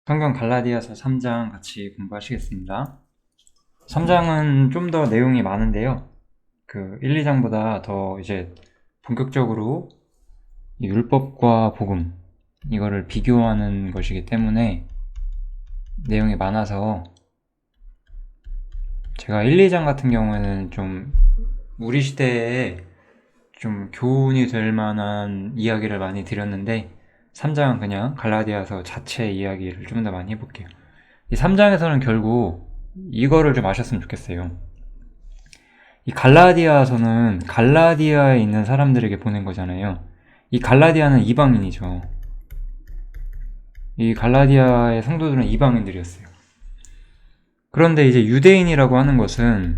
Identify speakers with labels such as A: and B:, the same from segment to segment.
A: 성경 갈라디아서 3장 같이 공부하시겠습니다. 3장은 좀 더 내용이 많은데요. 1, 2장보다 더 이제 본격적으로 이 율법과 복음 이거를 비교하는 것이기 때문에 내용이 많아서 제가 1, 2장 같은 경우에는 좀 우리 시대에 좀 교훈이 될 만한 이야기를 많이 드렸는데 3장은 그냥 갈라디아서 자체 이야기를 좀 더 많이 해볼게요. 이 3장에서는 결국 이거를 좀 아셨으면 좋겠어요. 이 갈라디아서는 갈라디아에 있는 사람들에게 보낸 거잖아요. 이 갈라디아는 이방인이죠. 이 갈라디아의 성도들은 이방인들이었어요. 그런데 이제 유대인이라고 하는 것은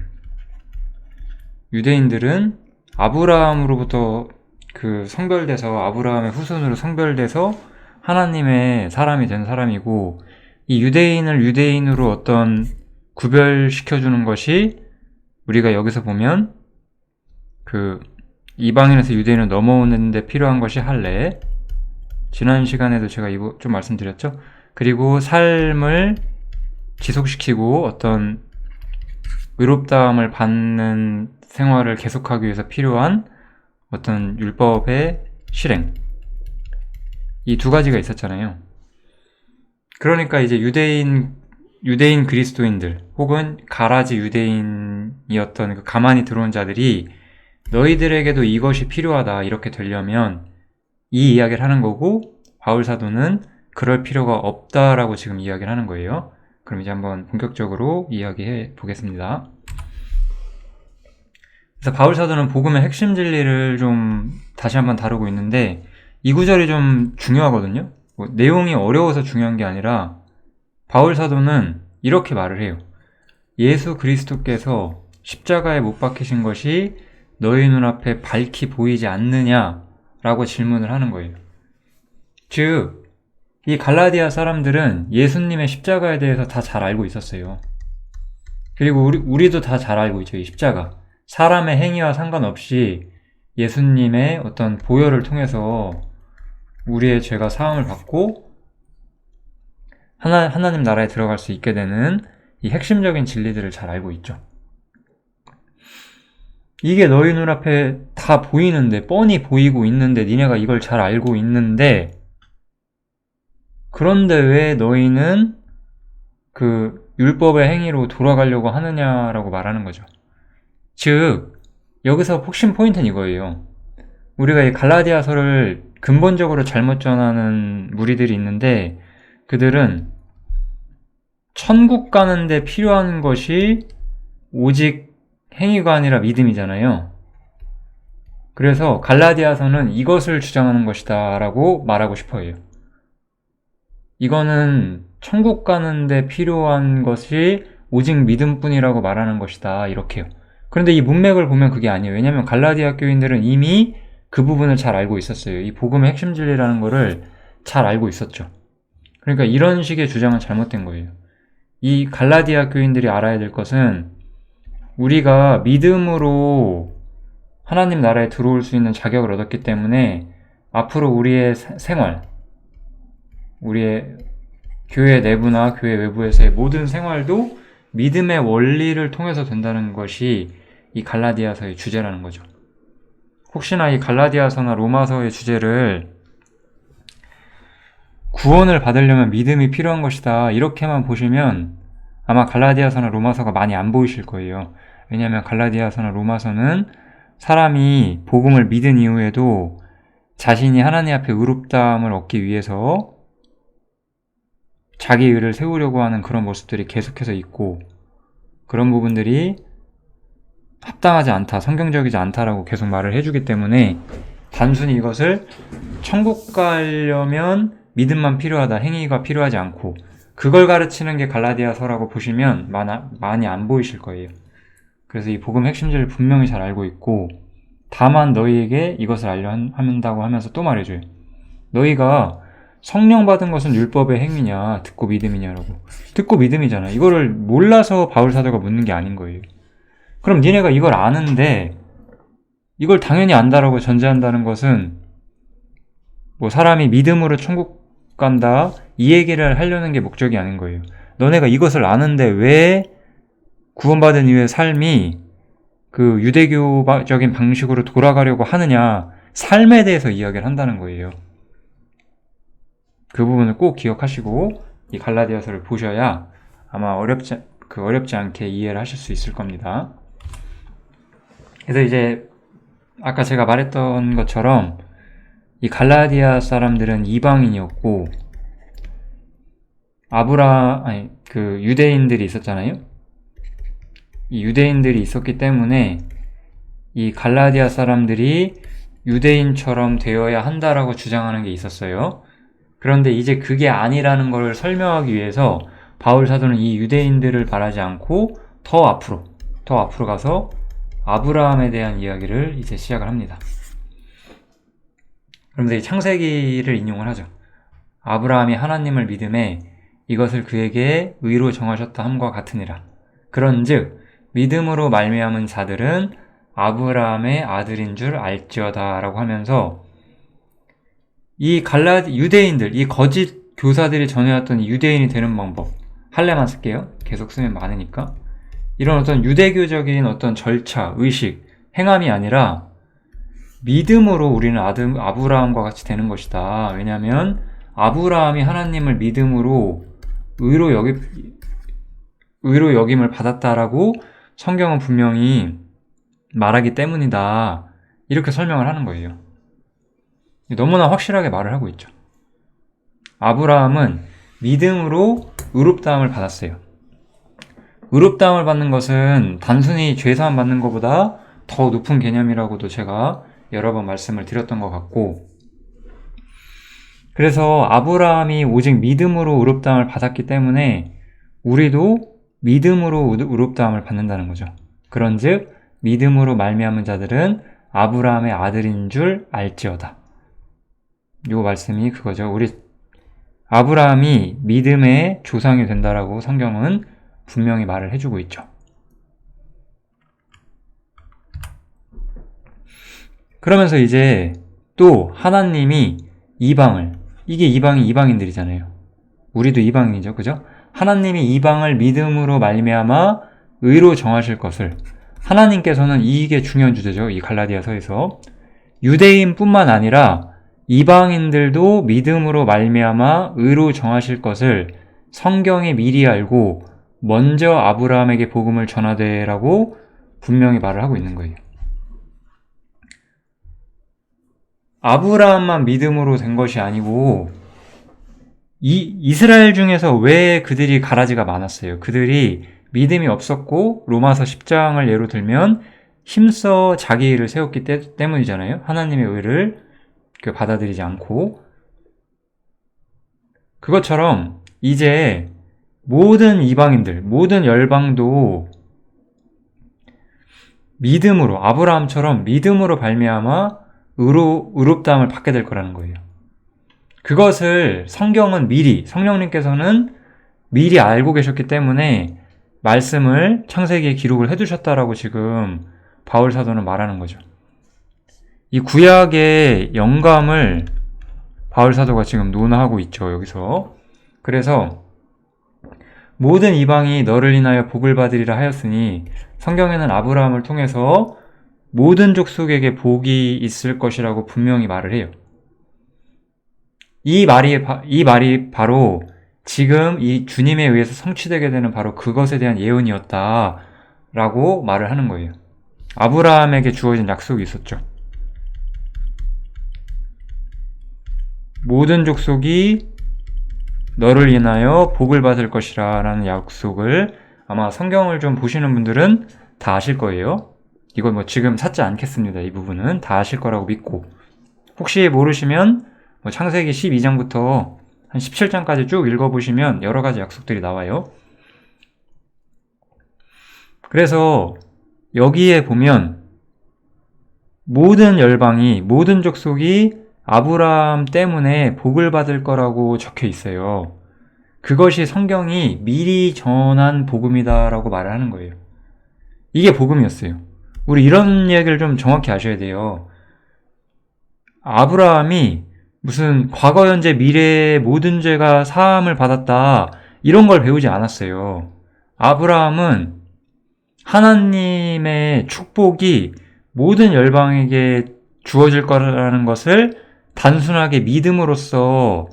A: 유대인들은 아브라함으로부터 성별돼서 아브라함의 후손으로 성별돼서 하나님의 사람이 된 사람이고, 이 유대인을 유대인으로 어떤 구별시켜주는 것이 우리가 여기서 보면 이방인에서 유대인으로 넘어오는 데 필요한 것이 할례, 지난 시간에도 제가 이거 좀 말씀드렸죠. 그리고 삶을 지속시키고 어떤 의롭다함을 받는 생활을 계속하기 위해서 필요한 어떤 율법의 실행, 이 두 가지가 있었잖아요. 그러니까 이제 유대인 그리스도인들 혹은 가라지 유대인이었던 가만히 들어온 자들이 너희들에게도 이것이 필요하다 이렇게 되려면 이 이야기를 하는 거고, 바울 사도는 그럴 필요가 없다라고 지금 이야기를 하는 거예요. 그럼 이제 한번 본격적으로 이야기해 보겠습니다. 그래서 바울 사도는 복음의 핵심 진리를 좀 다시 한번 다루고 있는데, 이 구절이 좀 중요하거든요. 내용이 어려워서 중요한 게 아니라 바울 사도는 이렇게 말을 해요. 예수 그리스도께서 십자가에 못 박히신 것이 너희 눈앞에 밝히 보이지 않느냐라고 질문을 하는 거예요. 즉, 이 갈라디아 사람들은 예수님의 십자가에 대해서 다 잘 알고 있었어요. 그리고 우리도 다 잘 알고 있죠. 이 십자가, 사람의 행위와 상관없이 예수님의 어떤 보혈을 통해서 우리의 죄가 사함을 받고 하나님 나라에 들어갈 수 있게 되는 이 핵심적인 진리들을 잘 알고 있죠. 이게 너희 눈앞에 다 보이는데, 뻔히 보이고 있는데, 니네가 이걸 잘 알고 있는데, 그런데 왜 너희는 율법의 행위로 돌아가려고 하느냐라고 말하는 거죠. 즉, 여기서 핵심 포인트는 이거예요. 우리가 이 갈라디아서를 근본적으로 잘못 전하는 무리들이 있는데, 그들은 천국 가는데 필요한 것이 오직 행위가 아니라 믿음이잖아요. 그래서 갈라디아서는 이것을 주장하는 것이다 라고 말하고 싶어요. 이거는 천국 가는데 필요한 것이 오직 믿음뿐이라고 말하는 것이다, 이렇게요. 그런데 이 문맥을 보면 그게 아니에요. 왜냐하면 갈라디아 교인들은 이미 그 부분을 잘 알고 있었어요. 이 복음의 핵심 진리라는 거를 잘 알고 있었죠. 그러니까 이런 식의 주장은 잘못된 거예요. 이 갈라디아 교인들이 알아야 될 것은, 우리가 믿음으로 하나님 나라에 들어올 수 있는 자격을 얻었기 때문에 앞으로 우리의 생활, 우리의 교회 내부나 교회 외부에서의 모든 생활도 믿음의 원리를 통해서 된다는 것이 이 갈라디아서의 주제라는 거죠. 혹시나 이 갈라디아서나 로마서의 주제를 구원을 받으려면 믿음이 필요한 것이다 이렇게만 보시면 아마 갈라디아서나 로마서가 많이 안 보이실 거예요. 왜냐하면 갈라디아서나 로마서는 사람이 복음을 믿은 이후에도 자신이 하나님 앞에 의롭다함을 얻기 위해서 자기 의를 세우려고 하는 그런 모습들이 계속해서 있고, 그런 부분들이 합당하지 않다, 성경적이지 않다라고 계속 말을 해주기 때문에 단순히 이것을 천국 가려면 믿음만 필요하다, 행위가 필요하지 않고, 그걸 가르치는 게 갈라디아서라고 보시면 많이 안 보이실 거예요. 그래서 이 복음 핵심들을 분명히 잘 알고 있고, 다만 너희에게 이것을 알려 한다고 하면서 또 말해줘요. 너희가 성령 받은 것은 율법의 행위냐, 듣고 믿음이냐라고. 듣고 믿음이잖아. 이거를 몰라서 바울 사도가 묻는 게 아닌 거예요. 그럼 니네가 이걸 아는데 이걸 당연히 안다라고 전제한다는 것은, 사람이 믿음으로 천국 간다, 이 얘기를 하려는 게 목적이 아닌 거예요. 너네가 이것을 아는데 왜 구원받은 이후의 삶이 그 유대교적인 방식으로 돌아가려고 하느냐, 삶에 대해서 이야기를 한다는 거예요. 그 부분을 꼭 기억하시고 이 갈라디아서를 보셔야 아마 어렵지 않게 이해를 하실 수 있을 겁니다. 그래서 이제 아까 제가 말했던 것처럼 이 갈라디아 사람들은 이방인이었고 그 유대인들이 있었잖아요. 이 유대인들이 있었기 때문에 이 갈라디아 사람들이 유대인처럼 되어야 한다라고 주장하는 게 있었어요. 그런데 이제 그게 아니라는 걸 설명하기 위해서 바울 사도는 이 유대인들을 바라지 않고 더 앞으로 가서 아브라함에 대한 이야기를 이제 시작을 합니다. 그런데 이 창세기를 인용을 하죠. 아브라함이 하나님을 믿음에 이것을 그에게 의로 정하셨다 함과 같으니라. 그런즉 믿음으로 말미암은 자들은 아브라함의 아들인 줄 알지어다 라고 하면서 이 유대인들, 이 거짓 교사들이 전해왔던 유대인이 되는 방법, 할례만 쓸게요. 계속 쓰면 많으니까. 이런 어떤 유대교적인 어떤 절차, 의식, 행함이 아니라 믿음으로 우리는 아브라함과 같이 되는 것이다. 왜냐하면 아브라함이 하나님을 믿음으로 의로 여김을 받았다라고 성경은 분명히 말하기 때문이다. 이렇게 설명을 하는 거예요. 너무나 확실하게 말을 하고 있죠. 아브라함은 믿음으로 의롭다함을 받았어요. 의롭다함을 받는 것은 단순히 죄사함 받는 것보다 더 높은 개념이라고도 제가 여러 번 말씀을 드렸던 것 같고, 그래서 아브라함이 오직 믿음으로 의롭다함을 받았기 때문에 우리도 믿음으로 의롭다함을 받는다는 거죠. 그런즉 믿음으로 말미암은 자들은 아브라함의 아들인 줄 알지어다. 요 말씀이 그거죠. 우리 아브라함이 믿음의 조상이 된다라고 성경은 분명히 말을 해주고 있죠. 그러면서 이제 또 하나님이 이게 이방인들이잖아요. 우리도 이방인이죠. 그죠? 하나님이 이방을 믿음으로 말미암아 의로 정하실 것을, 하나님께서는 이게 중요한 주제죠. 이 갈라디아서에서 유대인뿐만 아니라 이방인들도 믿음으로 말미암아 의로 정하실 것을 성경이 미리 알고 먼저 아브라함에게 복음을 전하되라고 분명히 말을 하고 있는 거예요. 아브라함만 믿음으로 된 것이 아니고 이스라엘 중에서 왜 그들이 가라지가 많았어요. 그들이 믿음이 없었고 로마서 10장을 예로 들면 힘써 자기 의를 세웠기 때문이잖아요. 하나님의 의를 받아들이지 않고. 그것처럼 이제 모든 이방인들, 모든 열방도 믿음으로, 아브라함처럼 믿음으로 발미암아 의롭다함을 받게 될 거라는 거예요. 그것을 성령님께서는 미리 알고 계셨기 때문에 말씀을 창세기에 기록을 해두셨다라고 지금 바울 사도는 말하는 거죠. 이 구약의 영감을 바울 사도가 지금 논하고 있죠, 여기서. 그래서 모든 이방이 너를 인하여 복을 받으리라 하였으니 성경에는 아브라함을 통해서 모든 족속에게 복이 있을 것이라고 분명히 말을 해요. 이 말이 바로 지금 이 주님에 의해서 성취되게 되는 바로 그것에 대한 예언이었다라고 말을 하는 거예요. 아브라함에게 주어진 약속이 있었죠. 모든 족속이 너를 인하여 복을 받을 것이라 라는 약속을 아마 성경을 좀 보시는 분들은 다 아실 거예요. 이건 지금 찾지 않겠습니다. 이 부분은 다 아실 거라고 믿고, 혹시 모르시면 창세기 12장부터 한 17장까지 쭉 읽어보시면 여러 가지 약속들이 나와요. 그래서 여기에 보면 모든 열방이, 모든 족속이 아브라함 때문에 복을 받을 거라고 적혀 있어요. 그것이 성경이 미리 전한 복음이다라고 말을 하는 거예요. 이게 복음이었어요. 우리 이런 얘기를 좀 정확히 아셔야 돼요. 아브라함이 무슨 과거, 현재, 미래의 모든 죄가 사함을 받았다. 이런 걸 배우지 않았어요. 아브라함은 하나님의 축복이 모든 열방에게 주어질 거라는 것을 단순하게 믿음으로써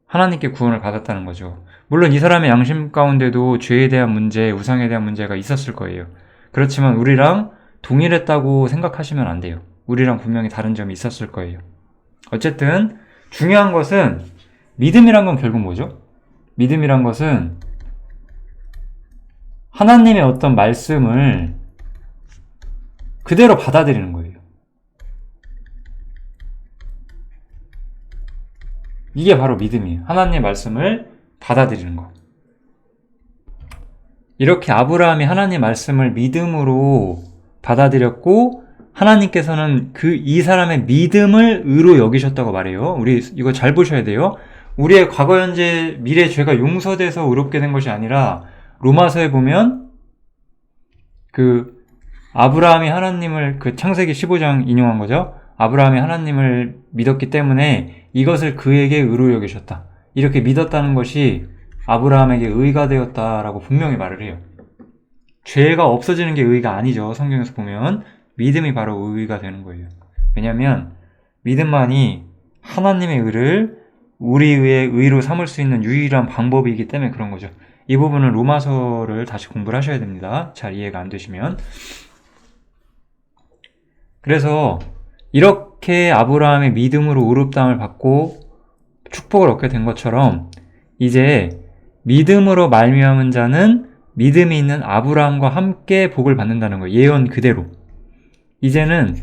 A: 하나님께 구원을 받았다는 거죠. 물론 이 사람의 양심 가운데도 죄에 대한 문제, 우상에 대한 문제가 있었을 거예요. 그렇지만 우리랑 동일했다고 생각하시면 안 돼요. 우리랑 분명히 다른 점이 있었을 거예요. 어쨌든 중요한 것은 믿음이란 건 결국 뭐죠? 믿음이란 것은 하나님의 어떤 말씀을 그대로 받아들이는 거예요. 이게 바로 믿음이에요. 하나님의 말씀을 받아들이는 거. 이렇게 아브라함이 하나님의 말씀을 믿음으로 받아들였고 하나님께서는 이 사람의 믿음을 의로 여기셨다고 말해요. 우리 이거 잘 보셔야 돼요. 우리의 과거, 현재, 미래 죄가 용서돼서 의롭게 된 것이 아니라 로마서에 보면 아브라함이 하나님을 창세기 15장 인용한 거죠. 아브라함이 하나님을 믿었기 때문에 이것을 그에게 의로 여기셨다. 이렇게 믿었다는 것이 아브라함에게 의가 되었다라고 분명히 말을 해요. 죄가 없어지는 게 의가 아니죠. 성경에서 보면 믿음이 바로 의가 되는 거예요. 왜냐하면 믿음만이 하나님의 의를 우리의 의로 삼을 수 있는 유일한 방법이기 때문에 그런 거죠. 이 부분은 로마서를 다시 공부를 하셔야 됩니다. 잘 이해가 안 되시면. 그래서 이렇게 아브라함의 믿음으로 의롭다함을 받고 축복을 얻게 된 것처럼 이제 믿음으로 말미암은 자는 믿음이 있는 아브라함과 함께 복을 받는다는 거예요. 예언 그대로. 이제는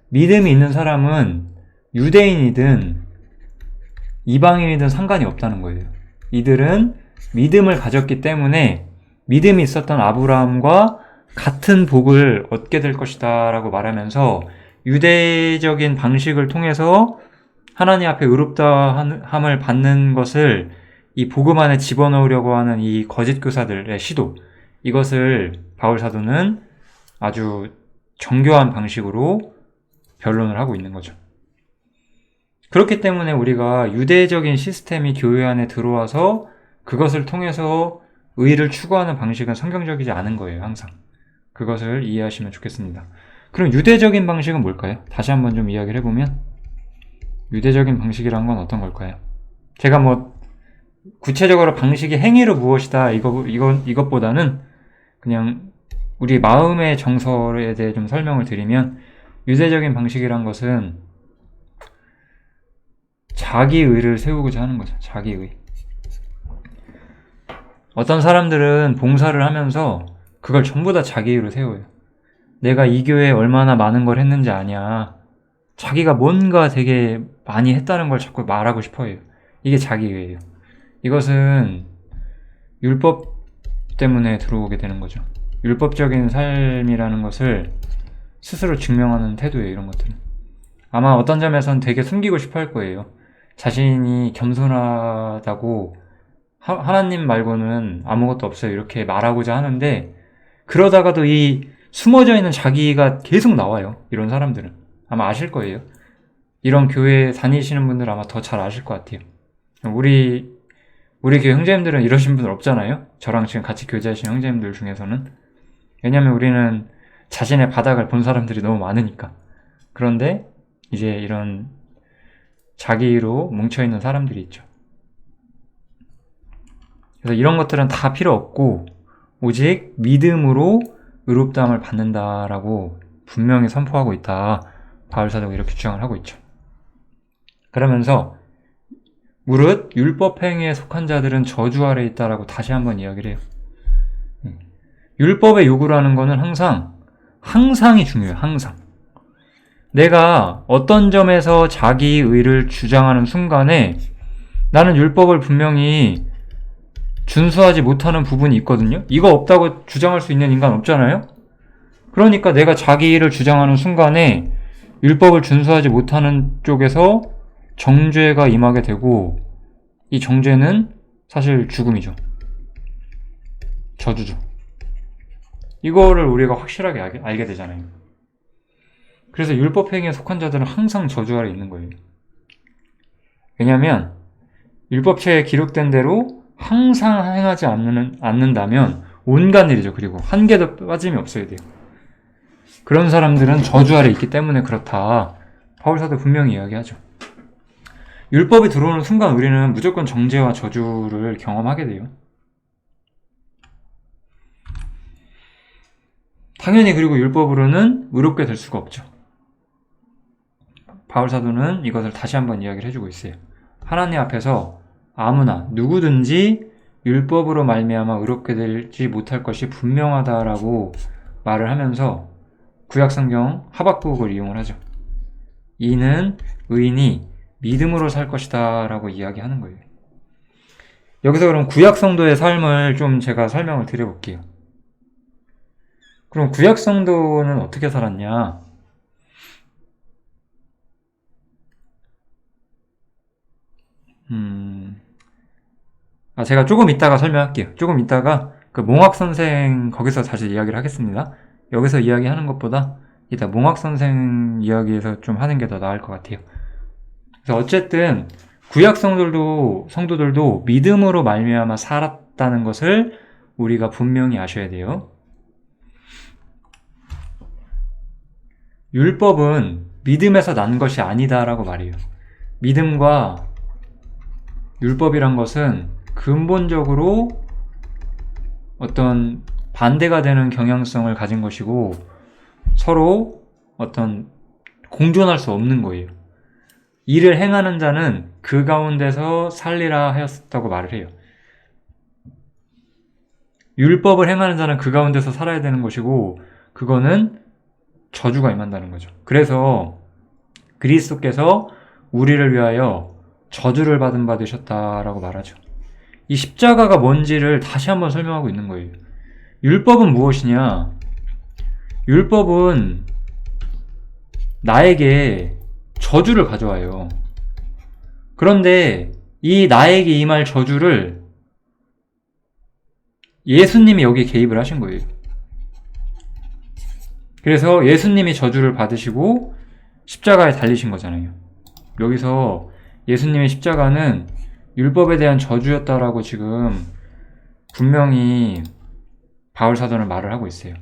A: 믿음이 있는 사람은 유대인이든 이방인이든 상관이 없다는 거예요. 이들은 믿음을 가졌기 때문에 믿음이 있었던 아브라함과 같은 복을 얻게 될 것이다 라고 말하면서 유대적인 방식을 통해서 하나님 앞에 의롭다함을 받는 것을 이 복음 안에 집어넣으려고 하는 이 거짓 교사들의 시도, 이것을 바울 사도는 아주 정교한 방식으로 변론을 하고 있는 거죠. 그렇기 때문에 우리가 유대적인 시스템이 교회 안에 들어와서 그것을 통해서 의를 추구하는 방식은 성경적이지 않은 거예요. 항상 그것을 이해하시면 좋겠습니다. 그럼 유대적인 방식은 뭘까요? 다시 한번 좀 이야기를 해보면 유대적인 방식이란 건 어떤 걸까요? 제가 구체적으로 방식의 행위로 무엇이다 이것보다는 그냥 우리 마음의 정서에 대해 좀 설명을 드리면 유대적인 방식이란 것은 자기의를 세우고자 하는 거죠. 자기의. 어떤 사람들은 봉사를 하면서 그걸 전부 다 자기의로 세워요. 내가 이 교회에 얼마나 많은 걸 했는지 아냐. 자기가 뭔가 되게 많이 했다는 걸 자꾸 말하고 싶어 해요. 이게 자기의예요. 이것은 율법 때문에 들어오게 되는 거죠. 율법적인 삶이라는 것을 스스로 증명하는 태도예요. 이런 것들은. 아마 어떤 점에선 되게 숨기고 싶어 할 거예요. 자신이 겸손하다고 하나님 말고는 아무것도 없어요. 이렇게 말하고자 하는데 그러다가도 이 숨어져 있는 자기가 계속 나와요. 이런 사람들은. 아마 아실 거예요. 이런 교회 다니시는 분들 아마 더 잘 아실 것 같아요. 우리 교회 형제님들은 이러신 분들 없잖아요. 저랑 지금 같이 교제하시는 형제님들 중에서는. 왜냐면 우리는 자신의 바닥을 본 사람들이 너무 많으니까. 그런데 이제 이런 자기로 뭉쳐있는 사람들이 있죠. 그래서 이런 것들은 다 필요 없고 오직 믿음으로 의롭다함을 받는다라고 분명히 선포하고 있다. 바울 사도가 이렇게 주장을 하고 있죠. 그러면서 무릇 율법 행위에 속한 자들은 저주 아래에 있다라고 다시 한번 이야기를 해요. 율법의 요구라는 거는 항상이 중요해요. 항상. 내가 어떤 점에서 자기 의를 주장하는 순간에 나는 율법을 분명히 준수하지 못하는 부분이 있거든요. 이거 없다고 주장할 수 있는 인간 없잖아요. 그러니까 내가 자기 의를 주장하는 순간에 율법을 준수하지 못하는 쪽에서 정죄가 임하게 되고 이 정죄는 사실 죽음이죠. 저주죠. 이거를 우리가 확실하게 알게 되잖아요. 그래서 율법 행위에 속한 자들은 항상 저주 아래 있는 거예요. 왜냐하면 율법처에 기록된 대로 항상 행하지 않는다면 온갖 일이죠. 그리고 한 개도 빠짐이 없어야 돼요. 그런 사람들은 저주 아래 있기 때문에 그렇다. 바울사도 분명히 이야기하죠. 율법이 들어오는 순간 우리는 무조건 정죄와 저주를 경험하게 돼요. 당연히 그리고 율법으로는 의롭게 될 수가 없죠. 바울사도는 이것을 다시 한번 이야기를 해주고 있어요. 하나님 앞에서 아무나 누구든지 율법으로 말미암아 의롭게 되지 못할 것이 분명하다라고 말을 하면서 구약성경 하박국을 이용을 하죠. 이는 의인이 믿음으로 살 것이다 라고 이야기하는 거예요. 여기서 그럼 구약성도의 삶을 좀 제가 설명을 드려볼게요. 그럼 구약성도는 어떻게 살았냐? 제가 조금 이따가 설명할게요. 조금 이따가 그 몽학선생 거기서 다시 이야기를 하겠습니다. 여기서 이야기하는 것보다 이따 몽학선생 이야기에서 좀 하는 게 더 나을 것 같아요. 그래서 어쨌든 구약 성도들도 믿음으로 말미암아 살았다는 것을 우리가 분명히 아셔야 돼요. 율법은 믿음에서 난 것이 아니다라고 말해요. 믿음과 율법이란 것은 근본적으로 어떤 반대가 되는 경향성을 가진 것이고 서로 어떤 공존할 수 없는 거예요. 이를 행하는 자는 그 가운데서 살리라 하였다고 말을 해요. 율법을 행하는 자는 그 가운데서 살아야 되는 것이고 그거는 저주가 임한다는 거죠. 그래서 그리스도께서 우리를 위하여 저주를 받으셨다라고 말하죠. 이 십자가가 뭔지를 다시 한번 설명하고 있는 거예요. 율법은 무엇이냐? 율법은 나에게 저주를 가져와요. 그런데 이 나에게 임할 저주를 예수님이 여기 개입을 하신 거예요. 그래서 예수님이 저주를 받으시고 십자가에 달리신 거잖아요. 여기서 예수님의 십자가는 율법에 대한 저주였다라고 지금 분명히 바울사도는 말을 하고 있어요.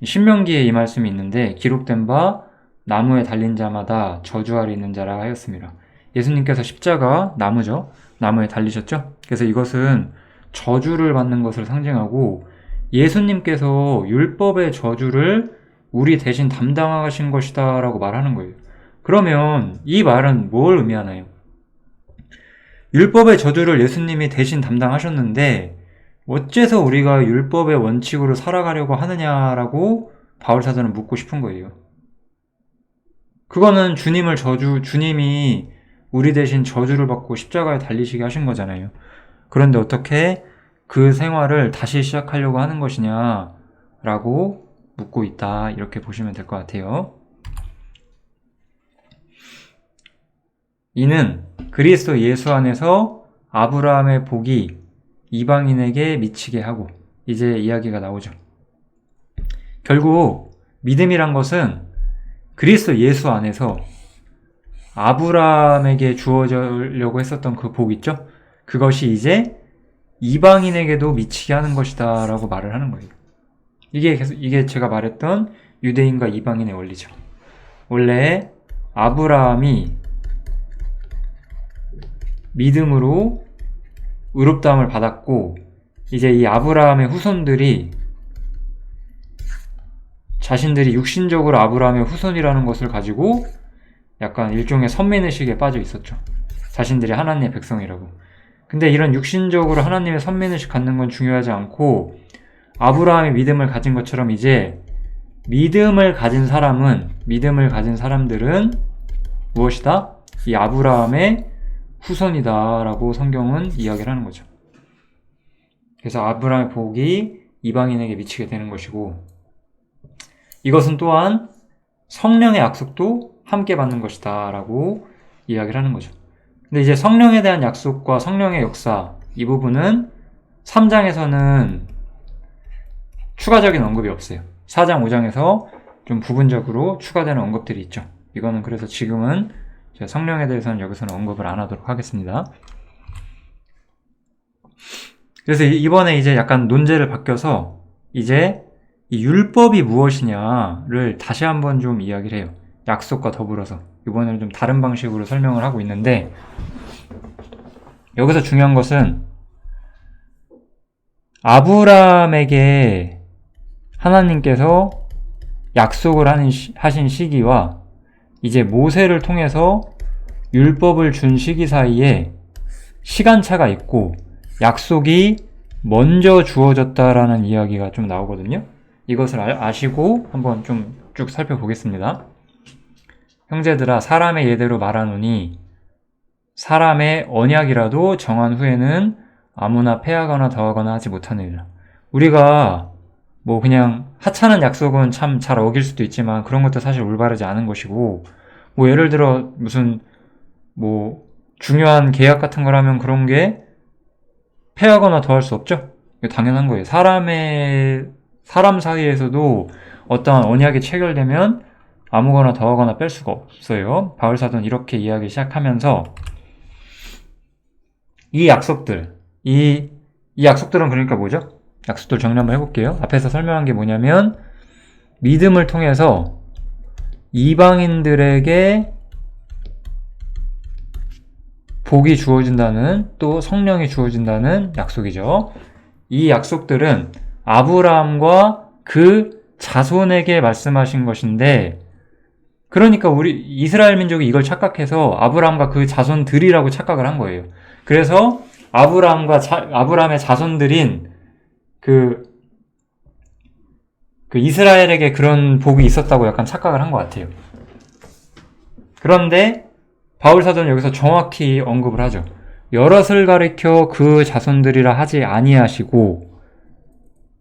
A: 신명기에 이 말씀이 있는데 기록된 바 나무에 달린 자마다 저주 아래 있는 자라 하였습니다. 예수님께서 십자가, 나무죠. 나무에 달리셨죠. 그래서 이것은 저주를 받는 것을 상징하고 예수님께서 율법의 저주를 우리 대신 담당하신 것이다 라고 말하는 거예요. 그러면 이 말은 뭘 의미하나요? 율법의 저주를 예수님이 대신 담당하셨는데 어째서 우리가 율법의 원칙으로 살아가려고 하느냐라고 바울사도는 묻고 싶은 거예요. 그거는 주님이 우리 대신 저주를 받고 십자가에 달리시게 하신 거잖아요. 그런데 어떻게 그 생활을 다시 시작하려고 하는 것이냐라고 묻고 있다. 이렇게 보시면 될 것 같아요. 이는 그리스도 예수 안에서 아브라함의 복이 이방인에게 미치게 하고 이제 이야기가 나오죠. 결국 믿음이란 것은 그리스도 예수 안에서 아브라함에게 주어지려고 했었던 그 복 있죠? 그것이 이제 이방인에게도 미치게 하는 것이다 라고 말을 하는 거예요. 이게 제가 말했던 유대인과 이방인의 원리죠. 원래 아브라함이 믿음으로 의롭다함을 받았고 이제 이 아브라함의 후손들이 자신들이 육신적으로 아브라함의 후손이라는 것을 가지고 약간 일종의 선민의식에 빠져 있었죠. 자신들이 하나님의 백성이라고. 근데 이런 육신적으로 하나님의 선민의식 갖는 건 중요하지 않고 아브라함의 믿음을 가진 것처럼 이제 믿음을 가진 사람들은 무엇이다? 이 아브라함의 후손이다 라고 성경은 이야기를 하는 거죠. 그래서 아브라함의 복이 이방인에게 미치게 되는 것이고 이것은 또한 성령의 약속도 함께 받는 것이다 라고 이야기를 하는 거죠. 근데 이제 성령에 대한 약속과 성령의 역사 이 부분은 3장에서는 추가적인 언급이 없어요. 4장, 5장에서 좀 부분적으로 추가되는 언급들이 있죠. 이거는 그래서 지금은 제가 성령에 대해서는 여기서는 언급을 안 하도록 하겠습니다. 그래서 이번에 이제 약간 논제를 바뀌어서 이제 이 율법이 무엇이냐를 다시 한번 좀 이야기를 해요. 약속과 더불어서. 이번에는 좀 다른 방식으로 설명을 하고 있는데, 여기서 중요한 것은 아브라함에게 하나님께서 약속을 하신 시기와 이제 모세를 통해서 율법을 준 시기 사이에 시간차가 있고 약속이 먼저 주어졌다라는 이야기가 좀 나오거든요. 이것을 아시고 한번 좀 쭉 살펴보겠습니다. 형제들아, 사람의 예대로 말하노니 사람의 언약이라도 정한 후에는 아무나 패하거나 더하거나 하지 못하느니라. 우리가 뭐 그냥 하찮은 약속은 참 잘 어길 수도 있지만 그런 것도 사실 올바르지 않은 것이고, 뭐 예를 들어 무슨 뭐 중요한 계약 같은 걸 하면 그런 게 패하거나 더할 수 없죠. 이거 당연한 거예요. 사람 사이에서도 어떠한 언약이 체결되면 아무거나 더하거나 뺄 수가 없어요. 바울 사도는 이렇게 이야기 시작하면서 이 약속들은 그러니까 뭐죠? 약속들 정리 한번 해볼게요. 앞에서 설명한 게 뭐냐면 믿음을 통해서 이방인들에게 복이 주어진다는, 또 성령이 주어진다는 약속이죠. 이 약속들은 아브라함과 그 자손에게 말씀하신 것인데, 그러니까 우리 이스라엘 민족이 이걸 착각해서 아브라함과 그 자손들이라고 착각을 한 거예요. 그래서 아브라함의 자손들인 그 이스라엘에게 그런 복이 있었다고 약간 착각을 한 것 같아요. 그런데 바울 사도는 여기서 정확히 언급을 하죠. 여럿을 가리켜 그 자손들이라 하지 아니하시고,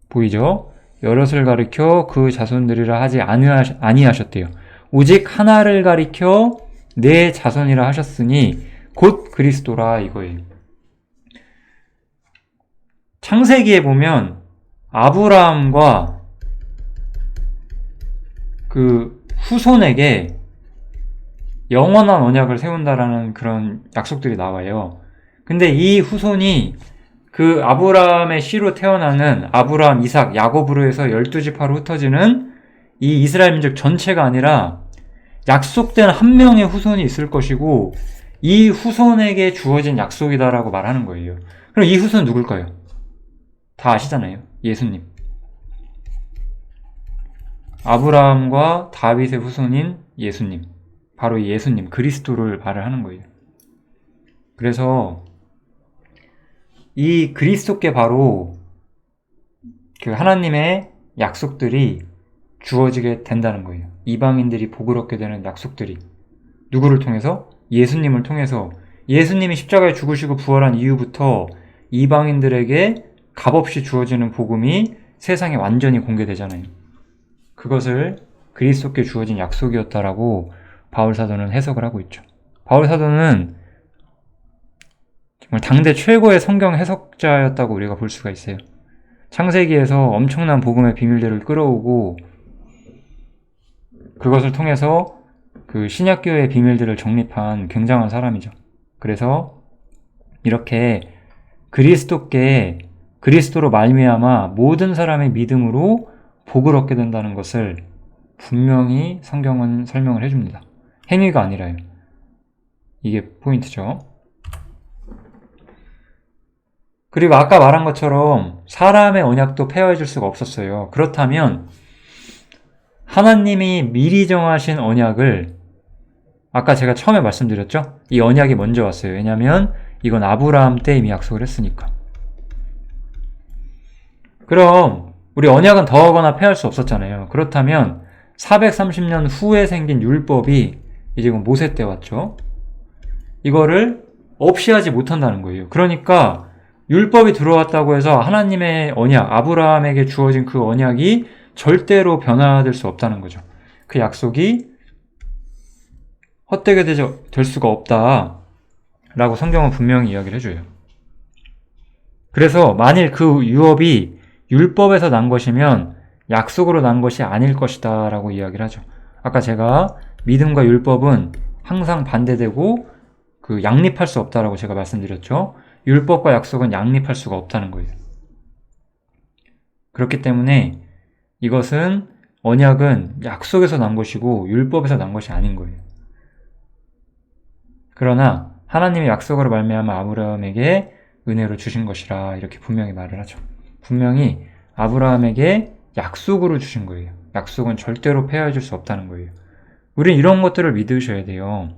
A: 보이죠? 여럿을 가리켜 그 자손들이라 하지 아니하셨대요. 오직 하나를 가리켜 내 자손이라 하셨으니 곧 그리스도라, 이거예요. 창세기에 보면 아브라함과 그 후손에게 영원한 언약을 세운다라는 그런 약속들이 나와요. 근데 이 후손이 그 아브라함의 씨로 태어나는 아브라함, 이삭, 야곱으로 해서 12지파로 흩어지는 이 이스라엘 민족 전체가 아니라 약속된 한 명의 후손이 있을 것이고, 이 후손에게 주어진 약속이다라고 말하는 거예요. 그럼 이 후손은 누굴까요? 다 아시잖아요. 예수님. 아브라함과 다윗의 후손인 예수님. 바로 이 예수님, 그리스도를 말을 하는 거예요. 그래서 이 그리스도께 바로 그 하나님의 약속들이 주어지게 된다는 거예요. 이방인들이 복을 얻게 되는 약속들이. 누구를 통해서? 예수님을 통해서. 예수님이 십자가에 죽으시고 부활한 이후부터 이방인들에게 값없이 주어지는 복음이 세상에 완전히 공개되잖아요. 그것을 그리스도께 주어진 약속이었다라고 바울 사도는 해석을 하고 있죠. 바울 사도는 정말 당대 최고의 성경 해석자였다고 우리가 볼 수가 있어요. 창세기에서 엄청난 복음의 비밀들을 끌어오고 그것을 통해서 그 신약교회의 비밀들을 정립한 굉장한 사람이죠. 그래서 이렇게 그리스도로 말미암아 모든 사람의 믿음으로 복을 얻게 된다는 것을 분명히 성경은 설명을 해줍니다. 행위가 아니라요. 이게 포인트죠. 그리고 아까 말한 것처럼 사람의 언약도 폐허해줄 수가 없었어요. 그렇다면 하나님이 미리 정하신 언약을, 아까 제가 처음에 말씀드렸죠? 이 언약이 먼저 왔어요. 왜냐하면 이건 아브라함 때 이미 약속을 했으니까. 그럼 우리 언약은 더하거나 폐할 수 없었잖아요. 그렇다면 430년 후에 생긴 율법이 이제 모세 때 왔죠. 이거를 없이 하지 못한다는 거예요. 그러니까 율법이 들어왔다고 해서 하나님의 언약, 아브라함에게 주어진 그 언약이 절대로 변화될 수 없다는 거죠. 그 약속이 헛되게 될 수가 없다라고 성경은 분명히 이야기를 해줘요. 그래서 만일 그 유업이 율법에서 난 것이면 약속으로 난 것이 아닐 것이다 라고 이야기를 하죠. 아까 제가 믿음과 율법은 항상 반대되고 그 양립할 수 없다라고 제가 말씀드렸죠. 율법과 약속은 양립할 수가 없다는 거예요. 그렇기 때문에 이것은 언약은 약속에서 난 것이고 율법에서 난 것이 아닌 거예요. 그러나 하나님의 약속으로 말미암아 아브라함에게 은혜로 주신 것이라 이렇게 분명히 말을 하죠. 분명히 아브라함에게 약속으로 주신 거예요. 약속은 절대로 폐하해줄 수 없다는 거예요. 우리는 이런 것들을 믿으셔야 돼요.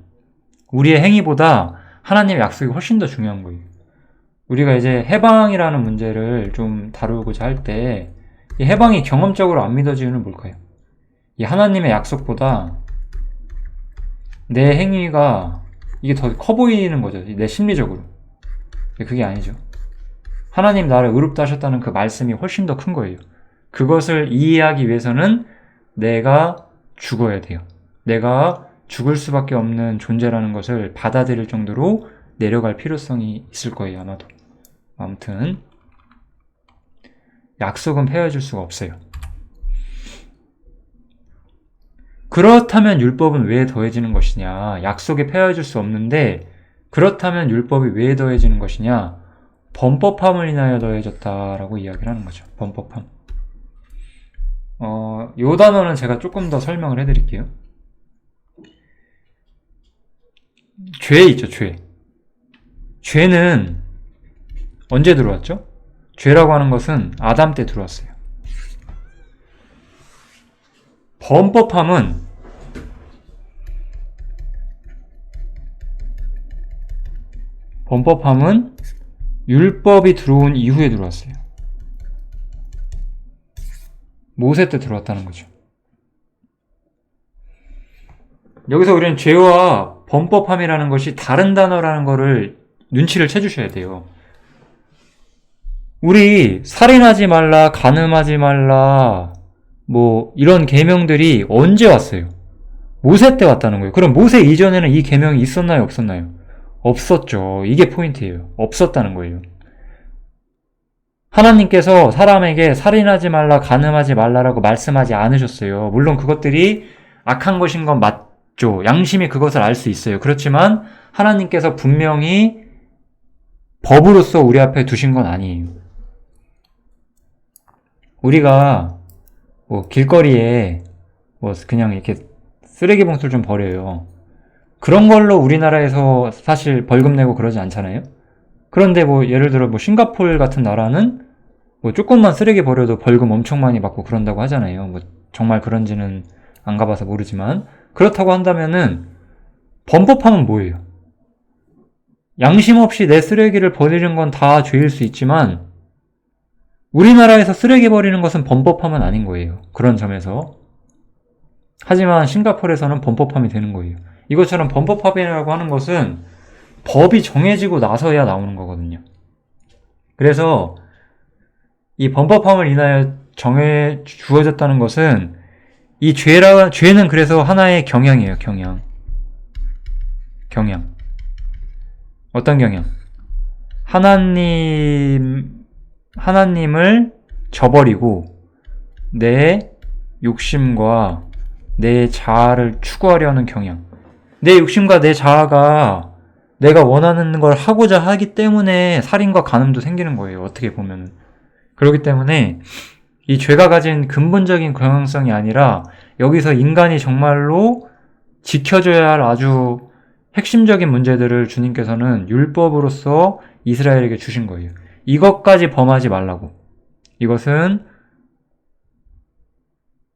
A: 우리의 행위보다 하나님의 약속이 훨씬 더 중요한 거예요. 우리가 이제 해방이라는 문제를 좀 다루고자 할 때 이 해방이 경험적으로 안 믿어지는 이유는 뭘까요? 이 하나님의 약속보다 내 행위가 이게 더 커 보이는 거죠. 내 심리적으로. 그게 아니죠. 하나님 나를 의롭다 하셨다는 그 말씀이 훨씬 더 큰 거예요. 그것을 이해하기 위해서는 내가 죽어야 돼요. 내가 죽을 수밖에 없는 존재라는 것을 받아들일 정도로 내려갈 필요성이 있을 거예요, 아마도. 아무튼 약속은 폐해줄 수가 없어요. 그렇다면 율법은 왜 더해지는 것이냐? 약속에 폐해줄 수 없는데 그렇다면 율법이 왜 더해지는 것이냐? 범법함을 인하여 더해졌다라고 이야기를 하는 거죠. 범법함. 요 단어는 제가 조금 더 설명을 해드릴게요. 죄 있죠, 죄. 죄는 언제 들어왔죠? 죄라고 하는 것은 아담 때 들어왔어요. 범법함은 율법이 들어온 이후에 들어왔어요. 모세 때 들어왔다는 거죠. 여기서 우리는 죄와 범법함이라는 것이 다른 단어라는 거를 눈치를 채주셔야 돼요. 우리 살인하지 말라, 간음하지 말라, 뭐 이런 계명들이 언제 왔어요? 모세 때 왔다는 거예요. 그럼 모세 이전에는 이 계명이 있었나요, 없었나요? 없었죠. 이게 포인트예요. 없었다는 거예요. 하나님께서 사람에게 살인하지 말라, 간음하지 말라라고 말씀하지 않으셨어요. 물론 그것들이 악한 것인 건 맞죠. 양심이 그것을 알 수 있어요. 그렇지만 하나님께서 분명히 법으로서 우리 앞에 두신 건 아니에요. 우리가 뭐 길거리에 뭐 그냥 이렇게 쓰레기 봉투를 좀 버려요. 그런 걸로 우리나라에서 사실 벌금 내고 그러지 않잖아요. 그런데 뭐 예를 들어 뭐 싱가포르 같은 나라는 뭐 조금만 쓰레기 버려도 벌금 엄청 많이 받고 그런다고 하잖아요. 뭐 정말 그런지는 안 가봐서 모르지만 그렇다고 한다면은 범법함은 뭐예요? 양심 없이 내 쓰레기를 버리는 건 다 죄일 수 있지만 우리나라에서 쓰레기 버리는 것은 범법함은 아닌 거예요. 그런 점에서. 하지만 싱가포르에서는 범법함이 되는 거예요. 이것처럼 범법함이라고 하는 것은 법이 정해지고 나서야 나오는 거거든요. 그래서 이 범법함을 인하여 정해 주어졌다는 것은 이 죄는 그래서 하나의 경향이에요. 경향. 어떤 경향? 하나님을 저버리고 내 욕심과 내 자아를 추구하려는 경향. 내 욕심과 내 자아가 내가 원하는 걸 하고자 하기 때문에 살인과 간음도 생기는 거예요. 어떻게 보면은. 그렇기 때문에 이 죄가 가진 근본적인 경향성이 아니라 여기서 인간이 정말로 지켜줘야 할 아주 핵심적인 문제들을 주님께서는 율법으로서 이스라엘에게 주신 거예요. 이것까지 범하지 말라고. 이것은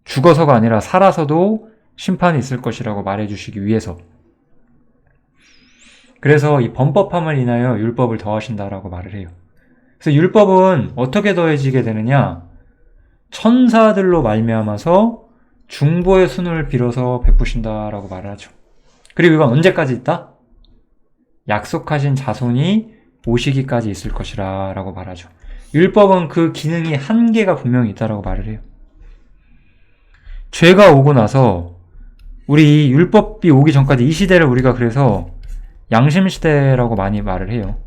A: 죽어서가 아니라 살아서도 심판이 있을 것이라고 말해주시기 위해서. 그래서 이 범법함을 인하여 율법을 더하신다라고 말을 해요. 그래서 율법은 어떻게 더해지게 되느냐? 천사들로 말미암아서 중보의 순을 빌어서 베푸신다라고 말을 하죠. 그리고 이건 언제까지 있다? 약속하신 자손이 오시기까지 있을 것이라 라고 말하죠. 율법은 그 기능이 한계가 분명히 있다라고 말을 해요. 죄가 오고 나서 우리 율법이 오기 전까지 이 시대를 우리가 그래서 양심시대라고 많이 말을 해요.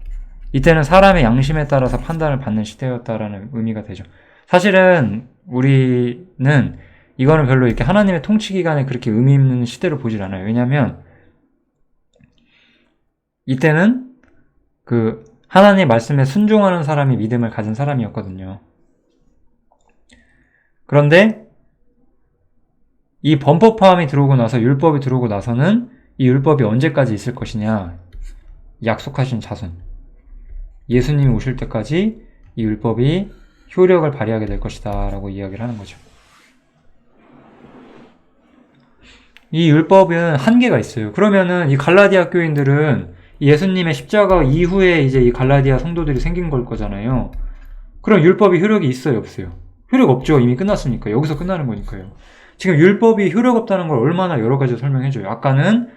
A: 이때는 사람의 양심에 따라서 판단을 받는 시대였다라는 의미가 되죠. 사실은 우리는 이거는 별로 이렇게 하나님의 통치기간에 그렇게 의미 있는 시대로 보질 않아요. 왜냐하면 이때는 그 하나님 말씀에 순종하는 사람이 믿음을 가진 사람이었거든요. 그런데 이 범법함이 들어오고 나서, 율법이 들어오고 나서는 이 율법이 언제까지 있을 것이냐? 약속하신 자손, 예수님이 오실 때까지 이 율법이 효력을 발휘하게 될 것이다 라고 이야기를 하는 거죠. 이 율법은 한계가 있어요. 그러면은 이 갈라디아 교인들은 예수님의 십자가 이후에 이제 이 갈라디아 성도들이 생긴 걸 거잖아요. 그럼 율법이 효력이 있어요, 없어요? 효력 없죠. 이미 끝났으니까. 여기서 끝나는 거니까요. 지금 율법이 효력 없다는 걸 얼마나 여러 가지로 설명해줘요. 아까는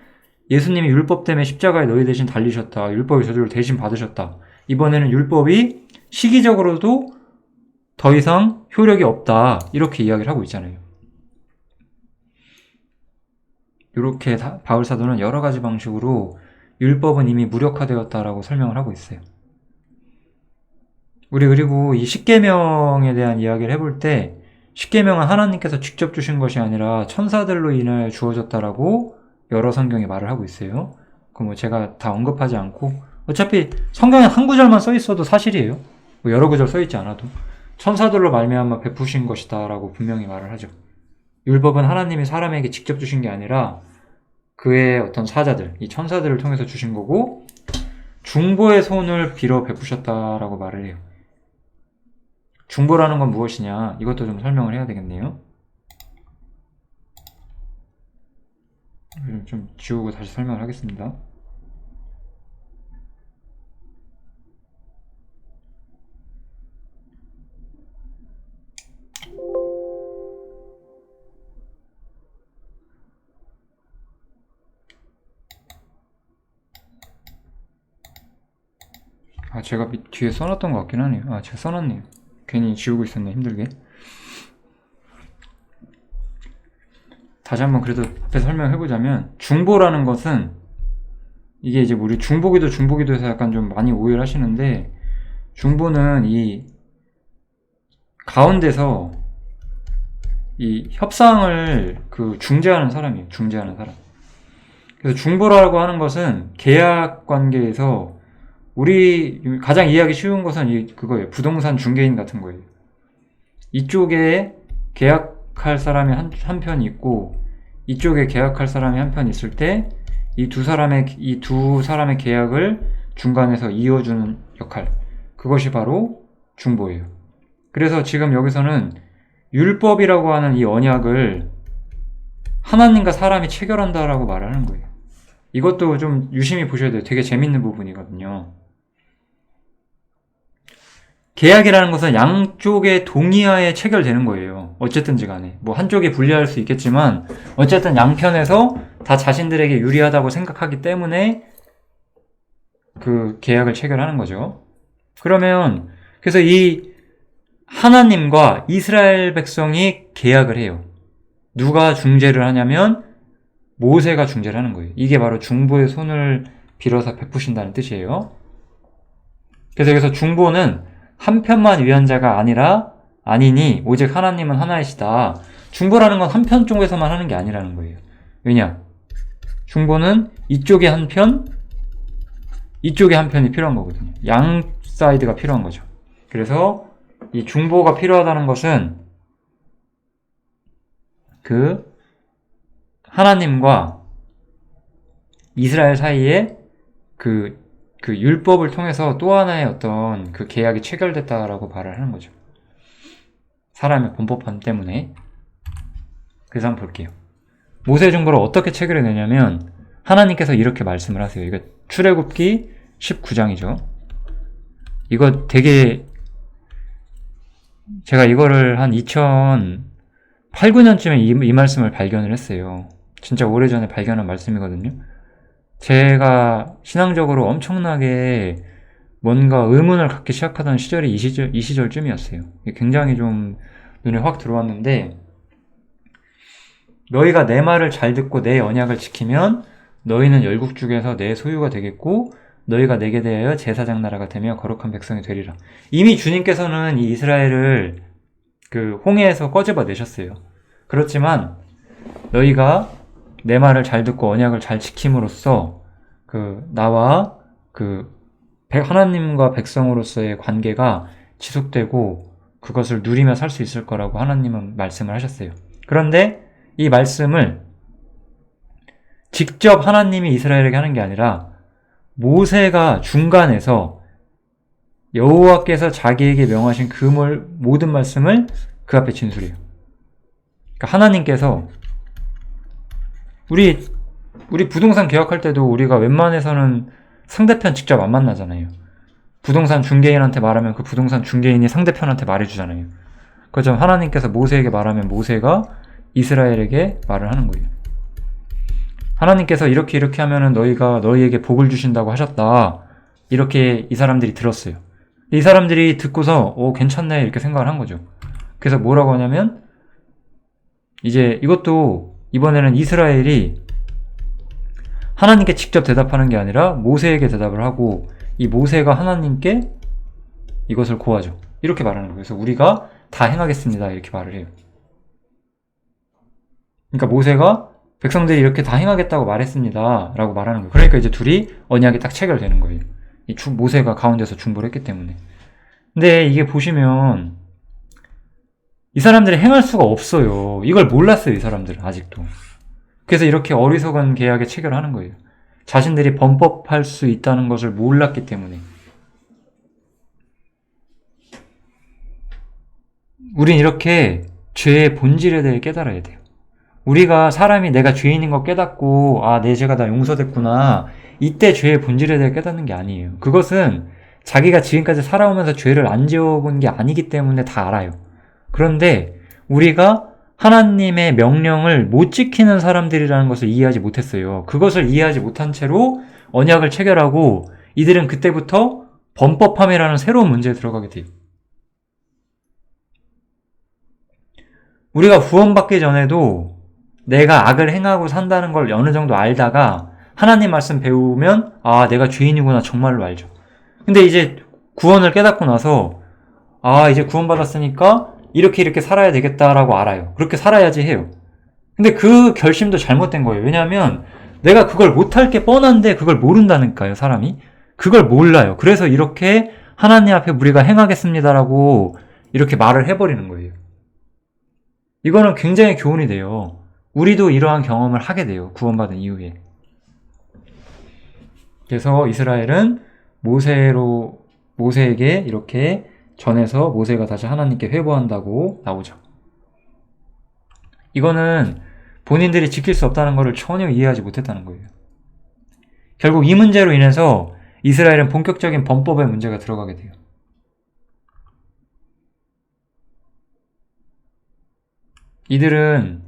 A: 예수님이 율법 때문에 십자가에 너희 대신 달리셨다. 율법의 저주를 대신 받으셨다. 이번에는 율법이 시기적으로도 더 이상 효력이 없다. 이렇게 이야기를 하고 있잖아요. 이렇게 바울 사도는 여러 가지 방식으로 율법은 이미 무력화되었다라고 설명을 하고 있어요. 우리 그리고 이 십계명에 대한 이야기를 해볼 때 십계명은 하나님께서 직접 주신 것이 아니라 천사들로 인하여 주어졌다라고 여러 성경이 말을 하고 있어요. 그 뭐 제가 다 언급하지 않고, 어차피 성경에 한 구절만 써 있어도 사실이에요. 뭐 여러 구절 써 있지 않아도 천사들로 말미암아 베푸신 것이다라고 분명히 말을 하죠. 율법은 하나님이 사람에게 직접 주신 게 아니라 그의 어떤 사자들, 이 천사들을 통해서 주신 거고, 중보의 손을 빌어 베푸셨다라고 말을 해요. 중보라는 건 무엇이냐? 이것도 좀 설명을 해야 되겠네요. 좀 지우고 다시 설명을 하겠습니다. 제가 뒤에 써놨던 것 같긴 하네요. 제가 써놨네요. 괜히 지우고 있었네, 힘들게. 다시 한번 그래도 앞에서 설명해보자면, 중보라는 것은, 이게 이제 우리 중보기도에서 약간 좀 많이 오해를 하시는데, 중보는 이 가운데서 이 협상을 중재하는 사람이에요. 중재하는 사람. 그래서 중보라고 하는 것은 계약 관계에서 우리 가장 이해하기 쉬운 것은 그거예요. 부동산 중개인 같은 거예요. 이쪽에 계약할 사람이 한 편이 있고 이쪽에 계약할 사람이 한 편 있을 때 이 두 사람의 계약을 중간에서 이어주는 역할, 그것이 바로 중보예요. 그래서 지금 여기서는 율법이라고 하는 이 언약을 하나님과 사람이 체결한다라고 말하는 거예요. 이것도 좀 유심히 보셔야 돼요. 되게 재밌는 부분이거든요. 계약이라는 것은 양쪽의 동의하에 체결되는 거예요. 어쨌든지 간에. 뭐 한쪽이 불리할 수 있겠지만 어쨌든 양편에서 다 자신들에게 유리하다고 생각하기 때문에 그 계약을 체결하는 거죠. 그러면 그래서 이 하나님과 이스라엘 백성이 계약을 해요. 누가 중재를 하냐면 모세가 중재를 하는 거예요. 이게 바로 중보의 손을 빌어서 베푸신다는 뜻이에요. 그래서 여기서 중보는 한편만 위한 자가 아니니 오직 하나님은 하나이시다. 중보라는 건 한편 쪽에서만 하는 게 아니라는 거예요. 왜냐? 중보는 이쪽에 한 편, 이쪽에 한 편이 필요한 거거든요. 양 사이드가 필요한 거죠. 그래서 이 중보가 필요하다는 것은 하나님과 이스라엘 사이에 그 율법을 통해서 또 하나의 어떤 그 계약이 체결됐다라고 말을 하는 거죠. 사람의 범법함 때문에. 그래서 한번 볼게요. 모세 중보를 어떻게 체결해 내냐면 하나님께서 이렇게 말씀을 하세요. 이거 출애굽기 19장이죠. 이거 되게 제가 이거를 한 2008, 9년쯤에 이 말씀을 발견을 했어요. 진짜 오래전에 발견한 말씀이거든요. 제가 신앙적으로 엄청나게 뭔가 의문을 갖기 시작하던 시절이 이 시절쯤이었어요. 굉장히 좀 눈에 확 들어왔는데, 너희가 내 말을 잘 듣고 내 언약을 지키면 너희는 열국 중에서 내 소유가 되겠고 너희가 내게 대하여 제사장 나라가 되며 거룩한 백성이 되리라. 이미 주님께서는 이 이스라엘을 홍해에서 꺼집어 내셨어요. 그렇지만 너희가 내 말을 잘 듣고 언약을 잘 지킴으로써 나와 하나님과 백성으로서의 관계가 지속되고 그것을 누리며 살 수 있을 거라고 하나님은 말씀을 하셨어요. 그런데 이 말씀을 직접 하나님이 이스라엘에게 하는 게 아니라 모세가 중간에서 여호와께서 자기에게 명하신 그 모든 말씀을 그 앞에 진술해요. 그러니까 하나님께서 우리 부동산 계약할 때도 우리가 웬만해서는 상대편 직접 안 만나잖아요. 부동산 중개인한테 말하면 그 부동산 중개인이 상대편한테 말해주잖아요. 그죠? 하나님께서 모세에게 말하면 모세가 이스라엘에게 말을 하는 거예요. 하나님께서 이렇게 하면은 너희에게 복을 주신다고 하셨다. 이렇게 이 사람들이 들었어요. 이 사람들이 듣고서 괜찮네 이렇게 생각을 한 거죠. 그래서 뭐라고 하냐면 이제 이것도 이번에는 이스라엘이 하나님께 직접 대답하는 게 아니라 모세에게 대답을 하고 이 모세가 하나님께 이것을 고하죠. 이렇게 말하는 거예요. 그래서 우리가 다 행하겠습니다. 이렇게 말을 해요. 그러니까 모세가 백성들이 이렇게 다 행하겠다고 말했습니다. 라고 말하는 거예요. 그러니까 이제 둘이 언약이 딱 체결되는 거예요. 모세가 가운데서 중보를 했기 때문에. 근데 이게 보시면 이 사람들이 행할 수가 없어요. 이걸 몰랐어요. 이 사람들은 아직도. 그래서 이렇게 어리석은 계약에 체결하는 거예요. 자신들이 범법할 수 있다는 것을 몰랐기 때문에. 우린 이렇게 죄의 본질에 대해 깨달아야 돼요. 우리가 사람이 내가 죄인인 거 깨닫고 내 죄가 다 용서됐구나 이때 죄의 본질에 대해 깨닫는 게 아니에요. 그것은 자기가 지금까지 살아오면서 죄를 안 지어본 게 아니기 때문에 다 알아요. 그런데 우리가 하나님의 명령을 못 지키는 사람들이라는 것을 이해하지 못했어요. 그것을 이해하지 못한 채로 언약을 체결하고 이들은 그때부터 범법함이라는 새로운 문제에 들어가게 돼요. 우리가 구원받기 전에도 내가 악을 행하고 산다는 걸 어느 정도 알다가 하나님 말씀 배우면 내가 죄인이구나 정말로 알죠. 근데 이제 구원을 깨닫고 나서 이제 구원받았으니까 이렇게 살아야 되겠다라고 알아요. 그렇게 살아야지 해요. 근데 그 결심도 잘못된 거예요. 왜냐하면 내가 그걸 못할 게 뻔한데 그걸 모른다니까요, 사람이. 그걸 몰라요. 그래서 이렇게 하나님 앞에 우리가 행하겠습니다라고 이렇게 말을 해버리는 거예요. 이거는 굉장히 교훈이 돼요. 우리도 이러한 경험을 하게 돼요. 구원받은 이후에. 그래서 이스라엘은 모세에게 이렇게 전해서 모세가 다시 하나님께 회보한다고 나오죠. 이거는 본인들이 지킬 수 없다는 것을 전혀 이해하지 못했다는 거예요. 결국 이 문제로 인해서 이스라엘은 본격적인 범법의 문제가 들어가게 돼요. 이들은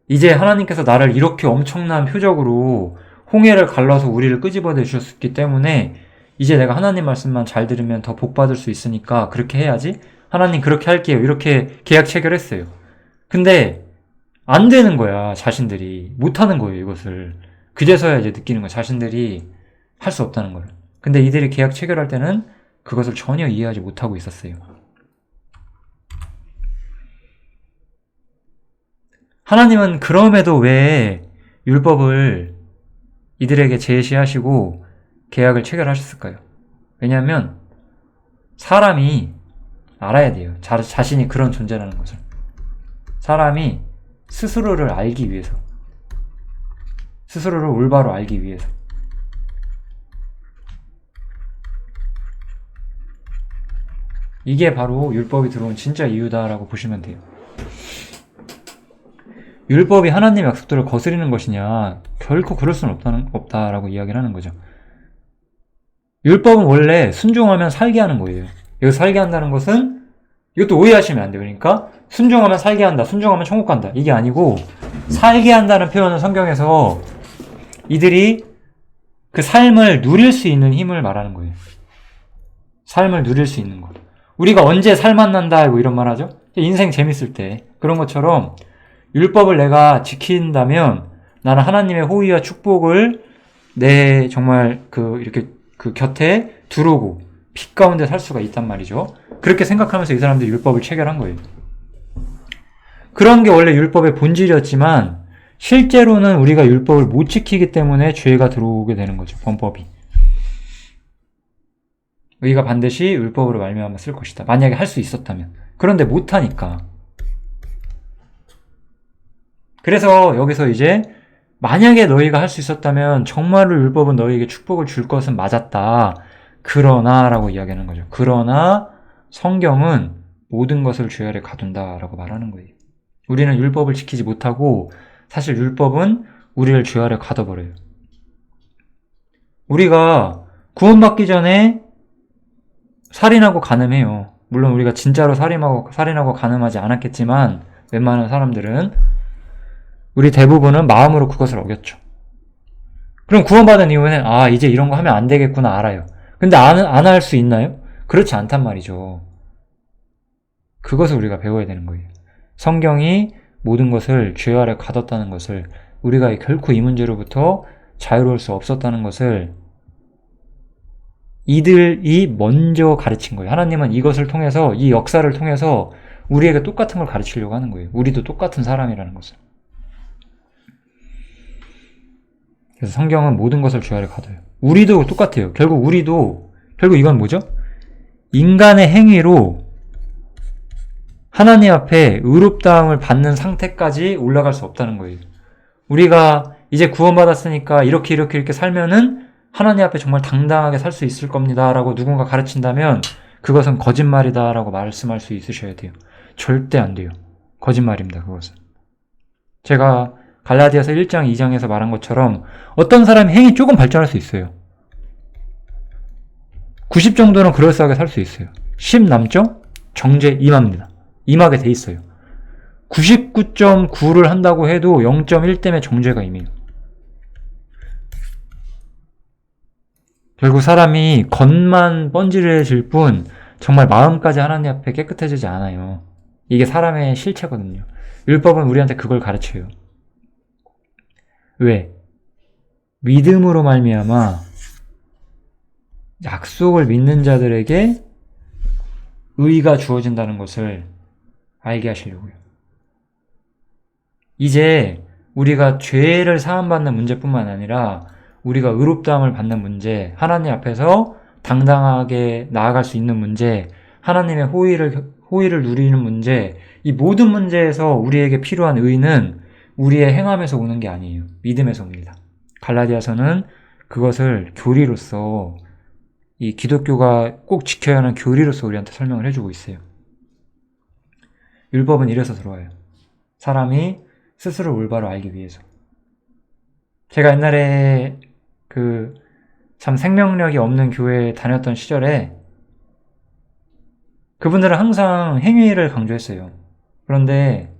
A: 이제 하나님께서 나를 이렇게 엄청난 표적으로 홍해를 갈라서 우리를 끄집어내 주셨기 때문에 이제 내가 하나님 말씀만 잘 들으면 더 복 받을 수 있으니까 그렇게 해야지. 하나님 그렇게 할게요. 이렇게 계약 체결했어요. 근데 안 되는 거야. 자신들이 못하는 거예요. 이것을 그제서야 이제 느끼는 거야. 자신들이 할 수 없다는 걸. 근데 이들이 계약 체결할 때는 그것을 전혀 이해하지 못하고 있었어요. 하나님은 그럼에도 왜 율법을 이들에게 제시하시고 계약을 체결하셨을까요? 왜냐하면 사람이 알아야 돼요. 자신이 그런 존재라는 것을. 사람이 스스로를 알기 위해서. 스스로를 올바로 알기 위해서. 이게 바로 율법이 들어온 진짜 이유다라고 보시면 돼요. 율법이 하나님의 약속들을 거스리는 것이냐? 결코 그럴 수는 없다라고 이야기를 하는 거죠. 율법은 원래 순종하면 살게 하는 거예요. 여기서 살게 한다는 것은 이것도 오해하시면 안 돼요. 그러니까 순종하면 살게 한다, 순종하면 천국 간다 이게 아니고 살게 한다는 표현은 성경에서 이들이 그 삶을 누릴 수 있는 힘을 말하는 거예요. 삶을 누릴 수 있는 것. 우리가 언제 살 만난다 이런 말 하죠? 인생 재밌을 때 그런 것처럼 율법을 내가 지킨다면 나는 하나님의 호의와 축복을 내 정말 이렇게 곁에 두르고 빛 가운데 살 수가 있단 말이죠. 그렇게 생각하면서 이 사람들이 율법을 체결한 거예요. 그런 게 원래 율법의 본질이었지만 실제로는 우리가 율법을 못 지키기 때문에 죄가 들어오게 되는 거죠. 범법이. 의가 반드시 율법으로 말미암아 쓸 것이다. 만약에 할 수 있었다면. 그런데 못하니까. 그래서 여기서 이제 만약에 너희가 할 수 있었다면 정말로 율법은 너희에게 축복을 줄 것은 맞았다. 그러나 라고 이야기하는 거죠. 그러나 성경은 모든 것을 주의 아래 가둔다 라고 말하는 거예요. 우리는 율법을 지키지 못하고 사실 율법은 우리를 주의 아래 가둬버려요. 우리가 구원받기 전에 살인하고 간음해요. 물론 우리가 진짜로 살인하고 간음하지 않았겠지만 웬만한 사람들은 우리 대부분은 마음으로 그것을 어겼죠. 그럼 구원받은 이후에는 이제 이런 거 하면 안 되겠구나 알아요. 근데 안 할 수 있나요? 그렇지 않단 말이죠. 그것을 우리가 배워야 되는 거예요. 성경이 모든 것을 죄 아래 가뒀다는 것을, 우리가 결코 이 문제로부터 자유로울 수 없었다는 것을 이들이 먼저 가르친 거예요. 하나님은 이것을 통해서, 이 역사를 통해서 우리에게 똑같은 걸 가르치려고 하는 거예요. 우리도 똑같은 사람이라는 것을. 그래서 성경은 모든 것을 죄 아래 가둬요. 우리도 똑같아요. 결국 이건 뭐죠? 인간의 행위로 하나님 앞에 의롭다함을 받는 상태까지 올라갈 수 없다는 거예요. 우리가 이제 구원받았으니까 이렇게 살면은 하나님 앞에 정말 당당하게 살 수 있을 겁니다 라고 누군가 가르친다면 그것은 거짓말이다 라고 말씀할 수 있으셔야 돼요. 절대 안 돼요. 거짓말입니다. 그것은. 제가 갈라디아서 1장 2장에서 말한 것처럼 어떤 사람이 행위 조금 발전할 수 있어요. 90 정도는 그럴싸하게 살 수 있어요. 10 남죠? 정죄 임합니다. 임하게 돼 있어요. 99.9를 한다고 해도 0.1 때문에 정죄가 임해요. 결국 사람이 겉만 번지르해질 뿐 정말 마음까지 하나님 앞에 깨끗해지지 않아요. 이게 사람의 실체거든요. 율법은 우리한테 그걸 가르쳐요. 왜? 믿음으로 말미암아 약속을 믿는 자들에게 의가 주어진다는 것을 알게 하시려고요. 이제 우리가 죄를 사함받는 문제뿐만 아니라 우리가 의롭다함을 받는 문제, 하나님 앞에서 당당하게 나아갈 수 있는 문제, 하나님의 호의를 누리는 문제, 이 모든 문제에서 우리에게 필요한 의는 우리의 행함에서 오는 게 아니에요. 믿음에서 옵니다. 갈라디아서는 그것을 교리로서, 이 기독교가 꼭 지켜야 하는 교리로서 우리한테 설명을 해주고 있어요. 율법은 이래서 들어와요. 사람이 스스로 올바로 알기 위해서. 제가 옛날에 참 생명력이 없는 교회에 다녔던 시절에 그분들은 항상 행위를 강조했어요. 그런데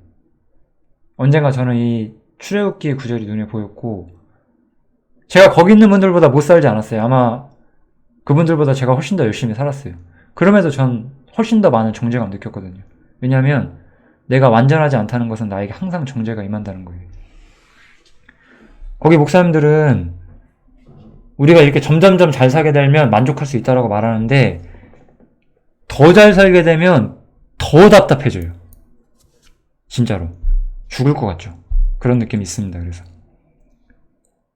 A: 언젠가 저는 이 출애굽기의 구절이 눈에 보였고, 제가 거기 있는 분들보다 못 살지 않았어요. 아마 그분들보다 제가 훨씬 더 열심히 살았어요. 그럼에도 전 훨씬 더 많은 정죄감 느꼈거든요. 왜냐하면 내가 완전하지 않다는 것은 나에게 항상 정죄가 임한다는 거예요. 거기 목사님들은 우리가 이렇게 점점점 잘 살게 되면 만족할 수 있다라고 말하는데 더 잘 살게 되면 더 답답해져요. 진짜로. 죽을 것 같죠. 그런 느낌이 있습니다. 그래서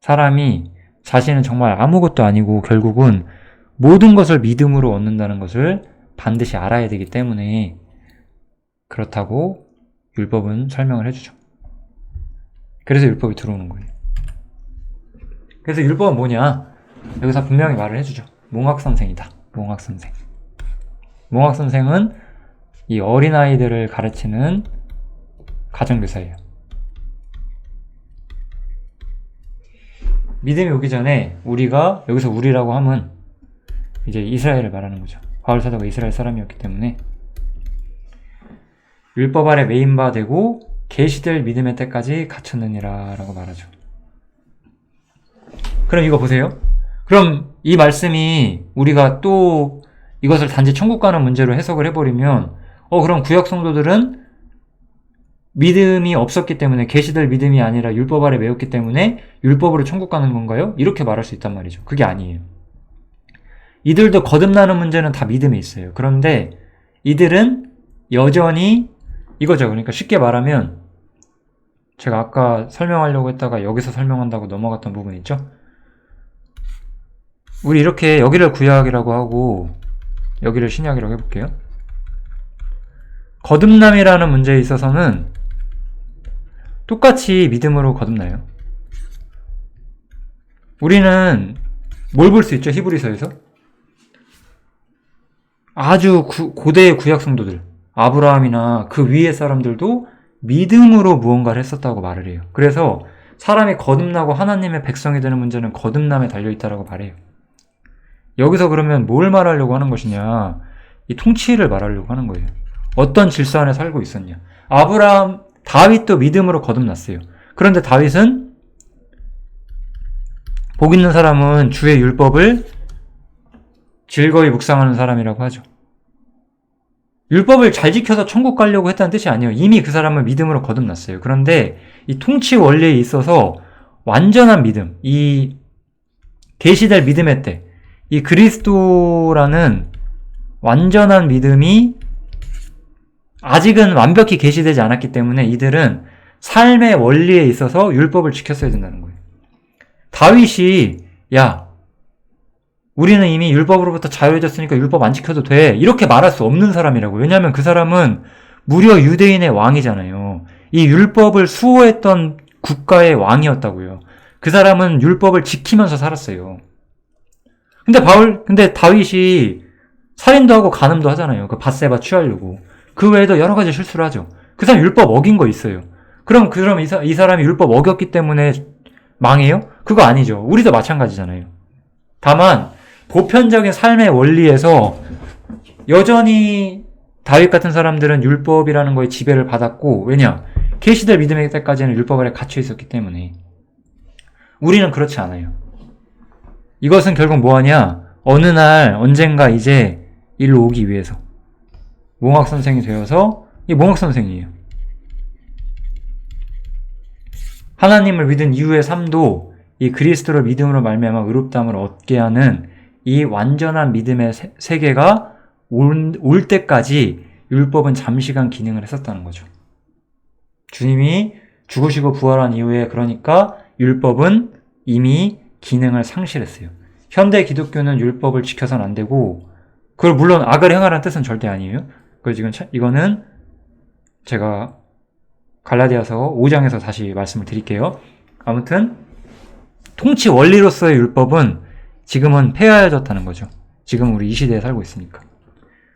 A: 사람이 자신은 정말 아무것도 아니고 결국은 모든 것을 믿음으로 얻는다는 것을 반드시 알아야 되기 때문에 그렇다고 율법은 설명을 해주죠. 그래서 율법이 들어오는 거예요. 그래서 율법은 뭐냐? 여기서 분명히 말을 해주죠. 몽학선생이다. 몽학선생. 몽학선생은 이 어린아이들을 가르치는 가정교사예요. 믿음이 오기 전에 우리가, 여기서 우리라고 하면 이제 이스라엘을 말하는 거죠. 바울 사도가 이스라엘 사람이었기 때문에 율법 아래 매인 바 되고 계시될 믿음의 때까지 갇혔느니라 라고 말하죠. 그럼 이거 보세요. 그럼 이 말씀이 우리가 또 이것을 단지 천국 가는 문제로 해석을 해버리면 그럼 구약 성도들은 믿음이 없었기 때문에, 계시될 믿음이 아니라 율법 아래 매였기 때문에 율법으로 천국 가는 건가요? 이렇게 말할 수 있단 말이죠. 그게 아니에요. 이들도 거듭나는 문제는 다 믿음에 있어요. 그런데 이들은 여전히 이거죠. 그러니까 쉽게 말하면 제가 아까 설명하려고 했다가 여기서 설명한다고 넘어갔던 부분 있죠? 우리 이렇게 여기를 구약이라고 하고 여기를 신약이라고 해볼게요. 거듭남이라는 문제에 있어서는 똑같이 믿음으로 거듭나요. 우리는 뭘 볼 수 있죠? 히브리서에서? 아주 고대의 구약 성도들, 아브라함이나 그 위의 사람들도 믿음으로 무언가를 했었다고 말을 해요. 그래서 사람이 거듭나고 하나님의 백성이 되는 문제는 거듭남에 달려있다라고 말해요. 여기서 그러면 뭘 말하려고 하는 것이냐? 이 통치를 말하려고 하는 거예요. 어떤 질서 안에 살고 있었냐? 다윗도 믿음으로 거듭났어요. 그런데 다윗은 복 있는 사람은 주의 율법을 즐거이 묵상하는 사람이라고 하죠. 율법을 잘 지켜서 천국 가려고 했다는 뜻이 아니에요. 이미 그 사람은 믿음으로 거듭났어요. 그런데 이 통치 원리에 있어서 완전한 믿음, 이 계시될 믿음의 때, 이 그리스도라는 완전한 믿음이 아직은 완벽히 계시되지 않았기 때문에 이들은 삶의 원리에 있어서 율법을 지켰어야 된다는 거예요. 다윗이 우리는 이미 율법으로부터 자유해졌으니까 율법 안 지켜도 돼, 이렇게 말할 수 없는 사람이라고. 왜냐하면 그 사람은 무려 유대인의 왕이잖아요. 이 율법을 수호했던 국가의 왕이었다고요. 그 사람은 율법을 지키면서 살았어요. 근데 다윗이 살인도 하고 간음도 하잖아요. 그 밧세바 취하려고. 그 외에도 여러 가지 실수를 하죠. 그 사람 율법 어긴 거 있어요. 그럼 이 사람이 율법 어겼기 때문에 망해요? 그거 아니죠. 우리도 마찬가지잖아요. 다만 보편적인 삶의 원리에서 여전히 다윗 같은 사람들은 율법이라는 거에 지배를 받았고, 왜냐? 계시될 믿음의 때까지는 율법 아래 갇혀 있었기 때문에. 우리는 그렇지 않아요. 이것은 결국 뭐하냐? 어느 날 언젠가 이제 일로 오기 위해서 몽학선생이 되어서, 이 몽학선생이에요. 하나님을 믿은 이후의 삶도 이 그리스도를 믿음으로 말미암아 의롭다함을 얻게 하는 이 완전한 믿음의 세계가 올 때까지 율법은 잠시간 기능을 했었다는 거죠. 주님이 죽으시고 부활한 이후에, 그러니까 율법은 이미 기능을 상실했어요. 현대 기독교는 율법을 지켜서는 안 되고, 그걸 물론 악을 행하라는 뜻은 절대 아니에요. 이거는 제가 갈라디아서 5장에서 다시 말씀을 드릴게요. 아무튼 통치 원리로서의 율법은 지금은 폐하해졌다는 거죠. 지금 우리 이 시대에 살고 있으니까.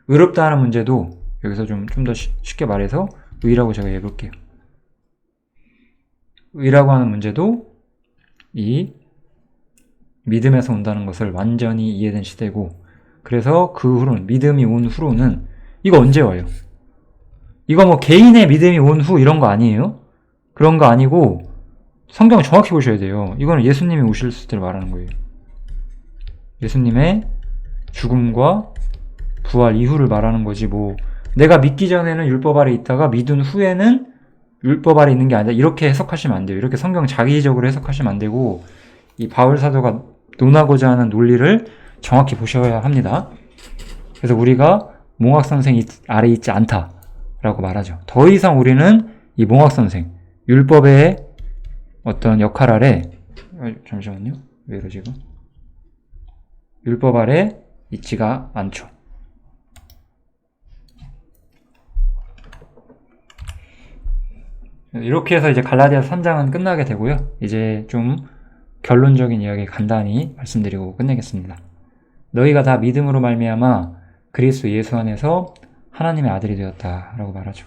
A: 의롭다 하는 문제도 여기서 좀 더 쉽게 말해서 의라고 제가 해볼게요. 의라고 하는 문제도 이 믿음에서 온다는 것을 완전히 이해된 시대고, 그래서 그 후로는, 믿음이 온 후로는, 이거 언제 와요? 이거 뭐 개인의 믿음이 온 후 이런 거 아니에요? 그런 거 아니고 성경 정확히 보셔야 돼요. 이거는 예수님이 오실 때를 말하는 거예요. 예수님의 죽음과 부활 이후를 말하는 거지, 뭐 내가 믿기 전에는 율법 아래 있다가 믿은 후에는 율법 아래 있는 게 아니다, 이렇게 해석하시면 안 돼요. 이렇게 성경 자기적으로 해석하시면 안 되고, 이 바울 사도가 논하고자 하는 논리를 정확히 보셔야 합니다. 그래서 우리가 몽학선생 아래 있지 않다라고 말하죠. 더 이상 우리는 이 몽학선생, 율법의 어떤 역할 아래, 잠시만요, 왜 이러지 이거? 율법 아래 있지가 않죠. 이렇게 해서 이제 갈라디아서 3장은 끝나게 되고요. 이제 좀 결론적인 이야기 간단히 말씀드리고 끝내겠습니다. 너희가 다 믿음으로 말미암아 그리스도 예수 안에서 하나님의 아들이 되었다라고 말하죠.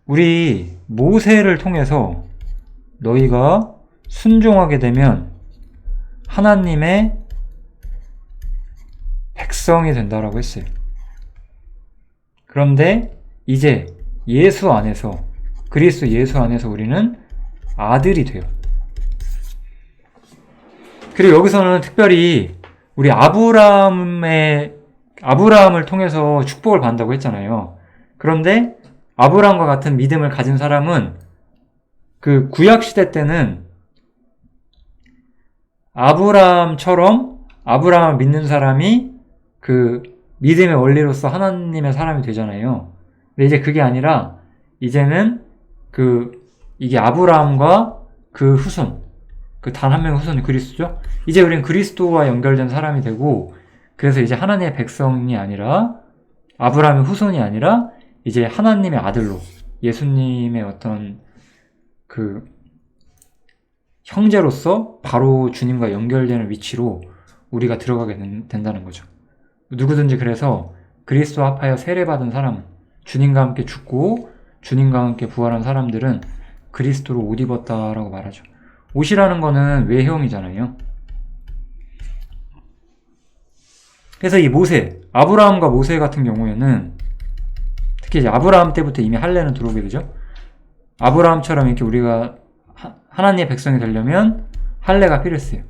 A: 우리 모세를 통해서 너희가 순종하게 되면 하나님의 백성이 된다라고 했어요. 그런데 이제 예수 안에서, 그리스도 예수 안에서 우리는 아들이 돼요. 그리고 여기서는 특별히 우리 아브라함을 통해서 축복을 받는다고 했잖아요. 그런데 아브라함과 같은 믿음을 가진 사람은 그 구약시대 때는 아브라함을 믿는 사람이 그 믿음의 원리로서 하나님의 사람이 되잖아요. 근데 이제 그게 아니라 이제는 이게 아브라함과 그 후손, 그 단 한 명의 후손이 그리스도죠. 이제 우리는 그리스도와 연결된 사람이 되고, 그래서 이제 하나님의 백성이 아니라 아브라함의 후손이 아니라 이제 하나님의 아들로 예수님의 어떤 그 형제로서 바로 주님과 연결되는 위치로 우리가 들어가게 된다는 거죠. 누구든지 그래서 그리스도 합하여 세례받은 사람은 주님과 함께 죽고 주님과 함께 부활한 사람들은 그리스도로 옷 입었다라고 말하죠. 옷이라는 거는 외형이잖아요. 그래서 이 모세, 아브라함과 모세 같은 경우에는 특히 이제 아브라함 때부터 이미 할례는 들어오게 되죠. 아브라함처럼 이렇게 우리가 하나님의 백성이 되려면 할례가 필요했어요.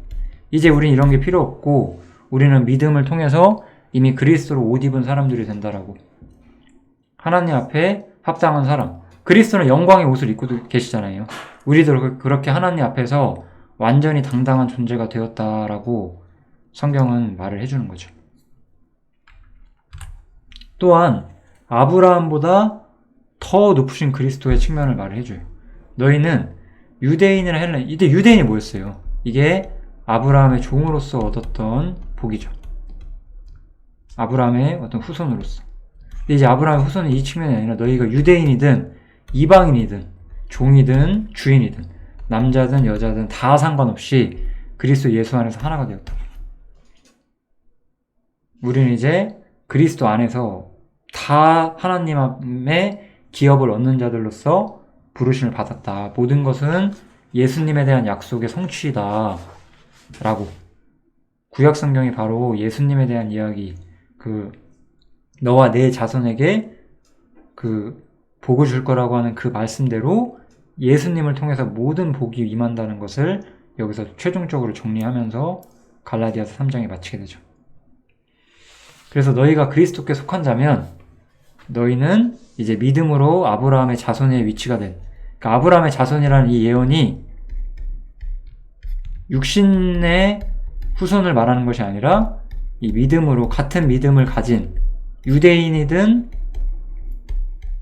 A: 이제 우리는 이런 게 필요 없고 우리는 믿음을 통해서 이미 그리스도로 옷 입은 사람들이 된다라고. 하나님 앞에 합당한 사람. 그리스도는 영광의 옷을 입고 계시잖아요. 우리도 그렇게 하나님 앞에서 완전히 당당한 존재가 되었다라고 성경은 말을 해주는 거죠. 또한 아브라함보다 더 높으신 그리스도의 측면을 말을 해줘요. 너희는 유대인이나 헬라인, 이때 유대인이 뭐였어요? 이게 아브라함의 종으로서 얻었던 복이죠. 아브라함의 어떤 후손으로서. 근데 이제 아브라함의 후손은 이 측면이 아니라 너희가 유대인이든 이방인이든 종이든 주인이든 남자든 여자든 다 상관없이 그리스도 예수 안에서 하나가 되었다. 우리는 이제 그리스도 안에서 다 하나님의 기업을 얻는 자들로서 부르심을 받았다. 모든 것은 예수님에 대한 약속의 성취이다. 라고. 구약 성경이 바로 예수님에 대한 이야기, 너와 내 자손에게 복을 줄 거라고 하는 그 말씀대로 예수님을 통해서 모든 복이 임한다는 것을 여기서 최종적으로 정리하면서 갈라디아서 3장에 마치게 되죠. 그래서 너희가 그리스도께 속한 자면 너희는 이제 믿음으로 아브라함의 자손의 위치가 된, 그러니까 아브라함의 자손이라는 이 예언이 육신의 후손을 말하는 것이 아니라 이 믿음으로 같은 믿음을 가진 유대인이든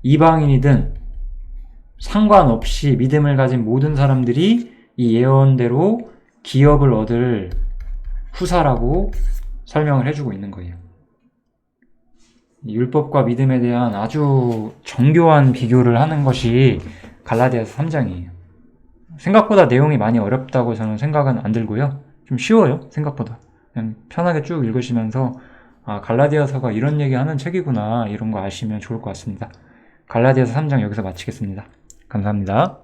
A: 이방인이든 상관없이 믿음을 가진 모든 사람들이 이 예언대로 기업을 얻을 후사라고 설명을 해주고 있는 거예요. 율법과 믿음에 대한 아주 정교한 비교를 하는 것이 갈라디아서 3장이에요. 생각보다 내용이 많이 어렵다고 저는 생각은 안 들고요. 좀 쉬워요, 생각보다. 그냥 편하게 쭉 읽으시면서 갈라디아서가 이런 얘기하는 책이구나 이런 거 아시면 좋을 것 같습니다. 갈라디아서 3장 여기서 마치겠습니다. 감사합니다.